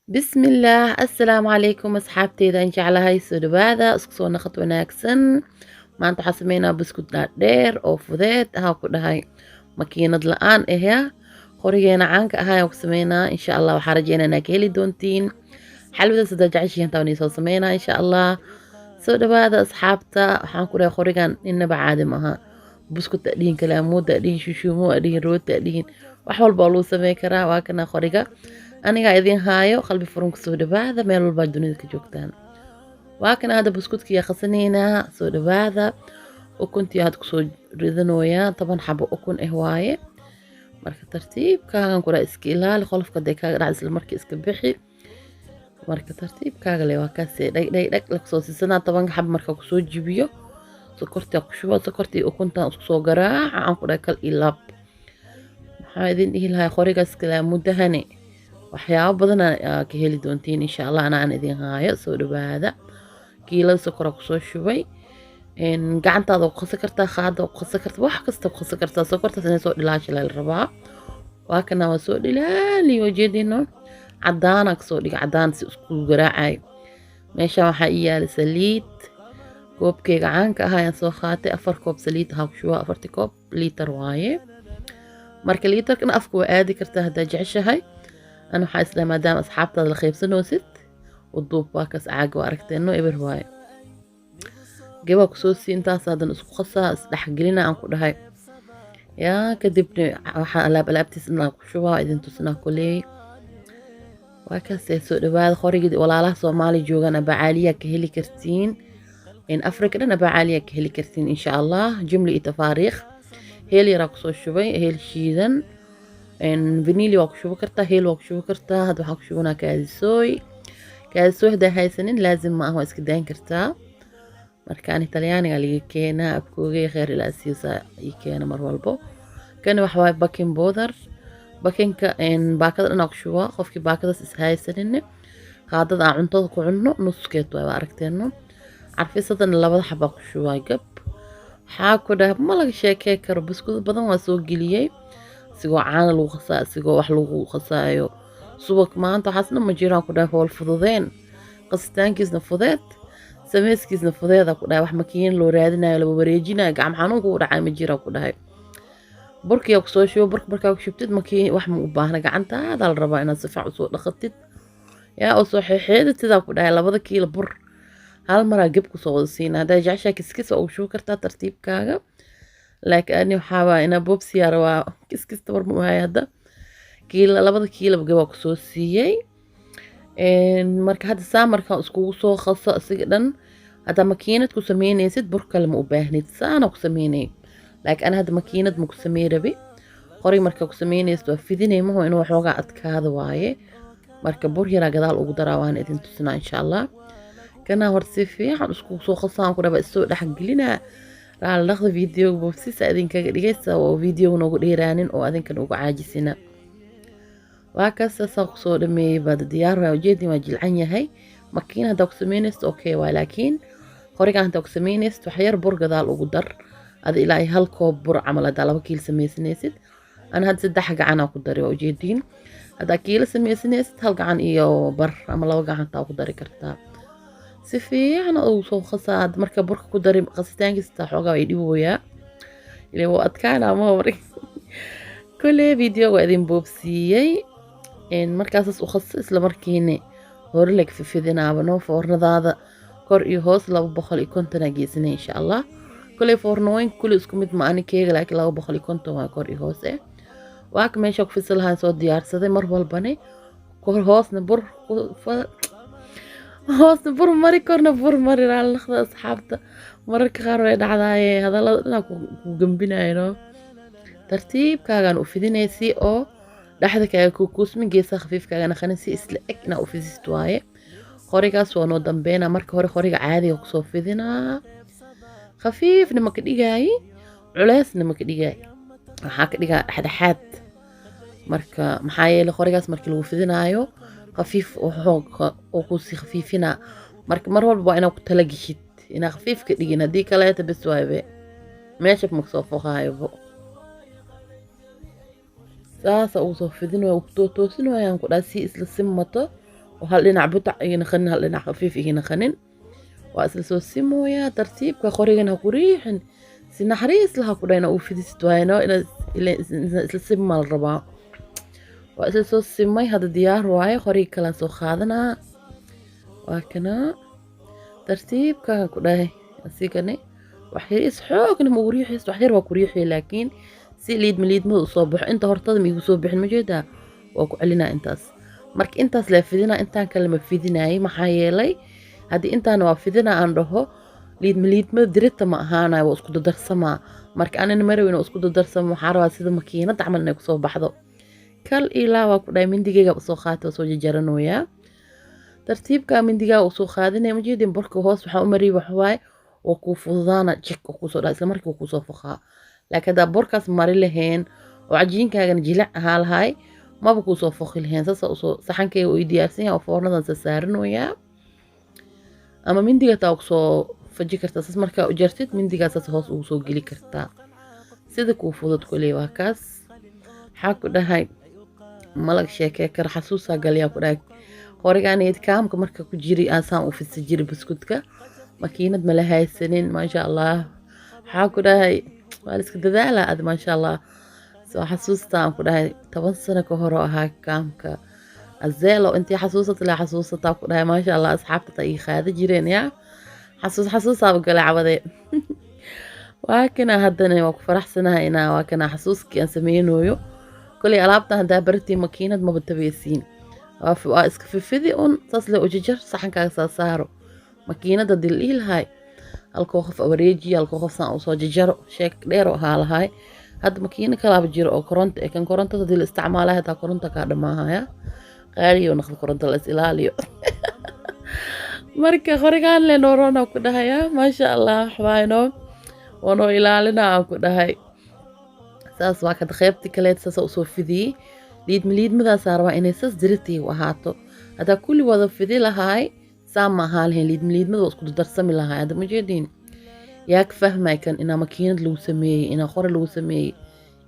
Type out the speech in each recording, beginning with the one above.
بسم الله السلام عليكم أصحابتي إن jeclahay soo dhawaada isku soo naqad wanaagsan maanta waxaan sameynaa buskud dhaadheer oo fudeed ahaa ku dhahay makiinad la-aan ahya qorigeena caanka ahaa ayaan ku sameynaa insha allah waxaa rajeynaa inaa ka heli doontiin xalwadaas hadaa jeceshihiin taa inii soo sameynaa insha allah soo dhawaada asxaabta waxaan ku dhahay qorigan innaba caadi maaha buskud adhihin kalaamuud adhihin shushuumo adhihin rooti adhihin wax walba oo lagu sameyn karaa waa kana qoriga aniga idin haayo qalbi furan ku soo dhawaada meel walba dunida ka joogtaan waa kana hadda buskudkiya qasaneynaa soo dhawaada ukuntii had kusoo ridanoyaa 10 xabo ukun ah waaye marka tartiibkaagan kula iska ilaali qolofka dee kaaga dhac isla markii iska bixi marka tartiibkaaga le waa kaasee dhag la soo siisanaa 10 xabo marka kusoo jibiyo sokortii ku shubo sokortii ukuntan isku soo garaaca aan ku dhahay kal ilaab maxaa idin dhihi lahaa qorigaas kala mudahane waxyaabo badan ka heli doontiin insha allah aan idin haayo soo dhawaada kiilada sokor ku soo shubay gacantaada ku qasi kartaa qaada ku qasi kartaa wax kasta ku qasi kartaa sokortaas inay soo dhilaashi la rabaa waa kana waa soo dhilaali wajeedino cadaan ka soo dhiga cadaan si isku garaacay meesha waxa ii yaal saliid koobkeyga caanka ah ayaan soo qaatay 4 koob saliid ha ku shuba 4 koob litir waaye marka litirkan afku waa aadi kartaa hadaa jeceshahay أنا حاسة ما دام أصحابتها الخيب سنوست والضوب باكس عاق وأركتينو إبر هواي جوا كسوسي انتا صادن اسكو خاصة اسلح قلنا عن كل هاي يا كدبني لابتي سنة كشوها إذا انتو سنة كلي وكاسي سوء دباد خوري ولا لا صومالي جوغانا بعالية كهلي كرتين إن أفريقيا أنا بعالية كهلي كرتين إن شاء الله جملة تفاريخ هيلي راكسو شوي هيل شيدن إن فانيليا وكشوف كرتا هيل وكشوف كرتا هاد waxaa ku shubana kaadi hada haysanin laazim ma aha iska daan kartaa markaan Talyaaniga liga keena abkooga khayr ila siisa ay keena mar walbo kan wax waa baking powder bakinka in baakada inaa ku shubo qofkii baakadaas is haysanin qaadada aan cuntada ku cunno nuskeed waa aragteeno carfisadan labada xaba ku shubay gab waxaa ku dhahay ma laga sheekay karo buskud badan waa soo geliyay sigoo caana lagu qasaa sigoo wax lagu qasaayo subag maanta waxaasna ma jiraan ku dhahay howl fududeen qasitaankiisna fudeed samayskiisna fudeeda ku dhahay wax makiin loo raadinayo laba wareejinayo gacmo xanuunka u dhacay ma jiraan ku dhahay burkiya ku soo shubo markaa ku shubtid makiin wax ma u baahna gacantaada la rabaa inaad si fiican u soo dhaqatid yaa oo soo xeexeedid sidaa ku dhahay 2 kiilo bur hal maraa gab ku soo wada siina hadaa jeceshaa kiskis oo shubo kartaa tartiibkaaga laakiin waxaa ina bobsi yarwa kiskista war mu hayada kiilo 2 kiilo gaba ku soo siiyay marka hadda saamarka isku soo khaso asiga dhan hada makiinad ku sameynaysid bur kale ma u baahnid saana ku sameynay laakiin ana hada makiinad ma ku sameey rabi qori marka ku sameynaysid waa fidinay ma inuu waxooga adkaado waaye marka bur yara gadaal ugu daraa waan idin tusnaa insha Allah kana hor si fiican isku soo khasaan ku dhaba soo dhax gelinaa raal dhaqda video bobsi saadin kaga dhigaysa oo video noogu dheeraanin oo adinkan ugu caajisina waa kaas soo soo dhameeyay baad diyaar waa ujeedin waa jilcan yahay makiina hada ku sameynaysto okay waa laakiin qorigan hada ku sameynaysto wax yar bur gadaal ugu dar ad ilaa hal koob bur camal hada 2 kiilo sameysnaysid ana had 3 gacan ku daray waa ujeedin hada kiilo sameysnaysid hal gacan iyo bar ama 2 gacan taa ku dari kartaa si fiican oo soo khasaad marka burka ku darin qasitaankiisa xoogaa ay dhibooyaa ilaa waa adkaana ma war kule video waa idin boobsiiyay in markaas u khas isla markiina hor leg fidinaaba no foornadaada kor iyo hoos 250 geesina insha Allah kule foornooyin kule isku mid ma ani keega laakiin 250 waa kor iyo hoos waa ka meesha ku fislahaan soo diyaarsaday mar walbane kor hoosna bur hoos bur mari korna bur mari raalaxda asxaabta mararka qaar way dhacdaay hadalada ku gambinayno tartiibkaagan u fidinaysi oo dhaxda kaaga ku kusmin geesa khafiifkaaga naqanaysi isla egna u fidisto waaye qorigaas waa noo dambeena marka hore qoriga caadiga ku soo fidinaa khafiifna ma ka dhigay culeysna ma ka dhigay waxa ka dhigaa dhaxdhaxaad marka maxaa yeelay qorigaas markii lagu fidinaayo خفيف وكوسي خفيفنا مرة بقى كنت لقيت إنا خفيف كدينا دي كلاته بس وايبه ماشي بمكسوفه هاي بو ساسا وصو فيدين وقتو توسين ويان كدا سي اسل سمته وهل لنا بطع ينخن هل لنا خفيف ينخنن وأصل سو سمويا ترتيب كخورينا قريحن سنحريس لها كلنا وفي ستوانا إلى السم الربع وأصل سو سمي هذا ديار واي خوري كلا سو خادنا وكنا ترتيب كلنا أسيكني وحيريس حوقنا موريحيس وحير وكوريحي لكن si liidma u soo baxo inta hortada ma igu soo bixin ma jeedaa waa ku celinaa intaas marka intaas lee fidinaa intaan kale ma fidinaayay maxaa yeelay haddii intaana waa fidinaa aan dhaho liidma dirita ma ahaanayo waa isku dadarsamaa marka anina marawin oo isku dadarsamo waxaa rabaa sida makiinad camal inay kusoo baxdo kal ilaa waa ku dhahay mindigeyga usoo qaatay oo soo jajaranoyaa tartiibka mindigaa usoo qaadinaya ma jeedin barka hoos waxaa u mariyay waxwaaye oo kuu fududaana jek oo kusoo dhaa isla markii kusoo foqaa laakiin haddaa borkaas mari lahayn oo cajiinkaagana jilac ahaa lahay maba kuu soo foqi lahayn saasa usoo saxankeyga uu diyaarsan yahay oo foornadan saarinoyaa ama mindiga taa kusoo faji kartaa saas markaa u jartid mindigaa saas hoos ugu soo geli kartaa sida kuu fudud kuley waa kaas waxaa ku dhahay malag sheekee kara xasuusaa galyaa ku dhahay qorigaanid kaamka marka ku jiri aasaan u fidsa jiri buskudka makiinad mala haysanin maasha allah waxaa ku dhahay waa iska dadaalaa ad maasha allah soo xasuustaan ku dhahay 10 sano ka hor oo ahaa kaamka azeelo intii xasuusataa ku dhahay maasha allah asxaabta ii qaada jireen yaa xasuusaaba gala cabade waa kana haddana waa ku faraxsanahay inaa waa kana xasuuskii aan sameynooyo kolay alaabta haddaa bartii makiinad maba tabaysiin waa iska fifidi un saas le ujajar saxankaaga saa saaro makiinada dil ilahay halkoo qof wareeji halkoo qof saan usoo jajaro sheek dheer oo ahaa lahay hadda makiina kalaaba jiro oo koronto kan korontada dil isticmaalaya hadaa koronto kaa dhamaahaya qaaliyo naqda koronto la is ilaaliyo marka qorigaan le noorona ku dhahaya maasha allah waxbayno wanoo ilaalinaa ku dhahay saas waa kad qaybti kaleed saas usoo fidiyey liidmadaas rabaa inay saas diritii u ahaato haddaa kulli wada fidi lahay سام هالهن ليد مدو اسكو درسمي لها هذا مجدين ياك فهمي كان إنا ماكينة لو سمي إنا خور لو سمي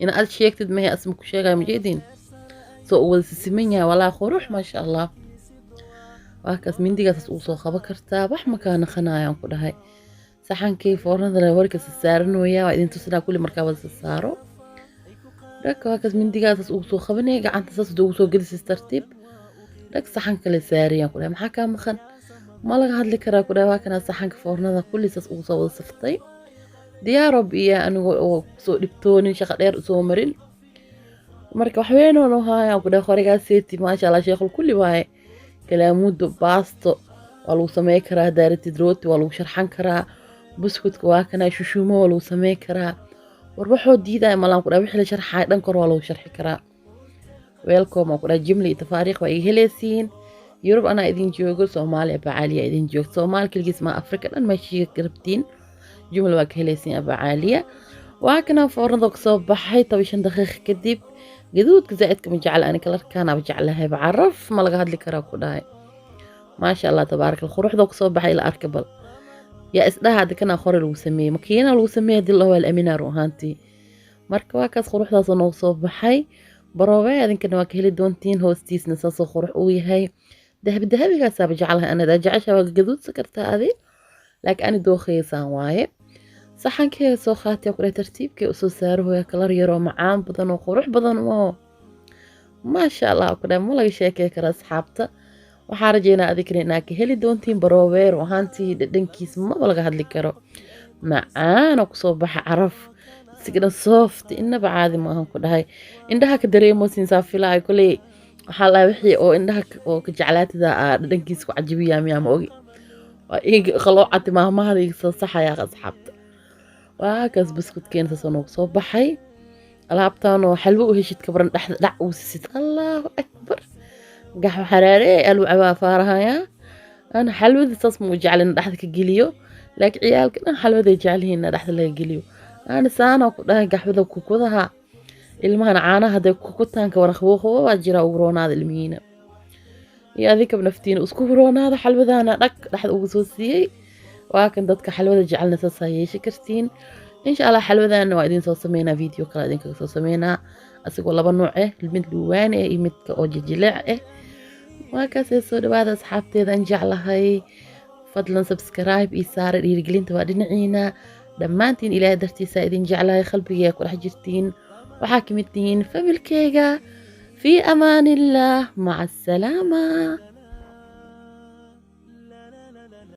إنا أد شيك تدمي اسمك شيء مجدين سو أول سمينها ولا خروح ما شاء الله وهكذا من دي قصص أوصل خبكرتا بح مكان خنايا وكل هاي صحن كيف ورنا ذا وركس السارن ويا وإذا تسنا كل مركبة السارو رك وهكذا من دي قصص أوصل خبني قاعد تسس دوسو قدس ترتيب رك صحن كل ساريا كلها محاكا مخن ما laga hadli karaa ku dhawaad kana saxanka foornada kullisaas ugu soo wada saftay diyaaro biya anigu oo soo dhibtoonin shaqo dheer soo marin marka wax weyn oo haya ku dhaw qoriga seeti ma sha Allah sheekhu kulli waay kalaamudu baasto waa lagu sameey karaa daaratid rooti waa lagu sharxan karaa buskudka waa kana shushuumo waa lagu sameey karaa warbaxoo diiday malaan ku dhaw wixii la sharxay dhan kor waa lagu sharxi karaa welcome ku dhaw jimli tafaariiq waa heleysiin يوروب أنا إذن جوجو سومالي أبا عالية إذن جوج سومال كل جسم أفريقيا أنا ماشي قربتين جملة وكهليسين أبا عالية وهكذا فورنا ذوق صوب بحي طبيشن دقيق كديب قدود كزايد كم جعل أنا كلر كان بجعلها بعرف ما لقى هاد لي كراكو داي ما شاء الله تبارك الخروح ذوق صوب بحي الأركبل يا إسدا هذا كنا خور الوسمية مكينا الوسمية دي الله الأمينة روهانتي مركوا كاس خروح ذا صنو صوب بحي بروي هذين كنا وكهلي دونتين هوستيس نساس خروح ويهاي دهبي كاسا بجعلها أنا دا جعشها وقدود سكرتها هذه لكن أنا دوخي ساواي صحن كي سوخاتي وكري ترتيب كي أسو ساره يا كلار يرو معام بدن وقروح بدن ما شاء الله وكري مولا شيكي كرا أصحابتا وحارجينا أذكري ناكي هلي دونتين برووير وهانتي دنكيس ما بلغا هادلي كرو معانا وكسو بح عرف سكنا صوفت إنا بعادي ما هم كدهاي إندها كدريمو سنسافي لاي كلي waxaa la wixii oo indhaha oo ka jeclaatida dhankiisa ku cajibiya miyaa ma ogi waa iga qaloocat maamahada iga soo saxaya asxaabta waa kaas buskudkeen soo soo baxay alaabtaan oo xalwo u heshid kabran dhac uu sisid Allahu akbar gax xaraare alu caba faarahaya ana xalwada saas mu jeclin dhaxda ka geliyo laakiin ciyaalkana xalwada jecelihiin dhaxda laga geliyo ana saana ku dhahay gaxwada ku kudaha ilmahan caanaha haday ku taanka warqabo waa jira ugu roonaada ilmihiina iyo adika bnaftiin isku roonaada xalwadana dhag dhaxda ugu soo siiyay waa kan dadka xalwada jecelna saayay kartiin insha Allah xalwadana waa idin soo sameeyna video kala idin ka soo sameeyna asigoo laba nooc mid luwaan iyo midka oo jijilaac waa kaasee soo dhawaada asxaabteedaan jeclahay fadlan subscribe ii saara dhiirigelinta waa dhinaciina dhammaantiin ilaahay dartiisa idin jeclahay qalbigayga ku dhex jirtiin waxaa ka mid tihiin familkeyga fii amaanillaah maca asalaama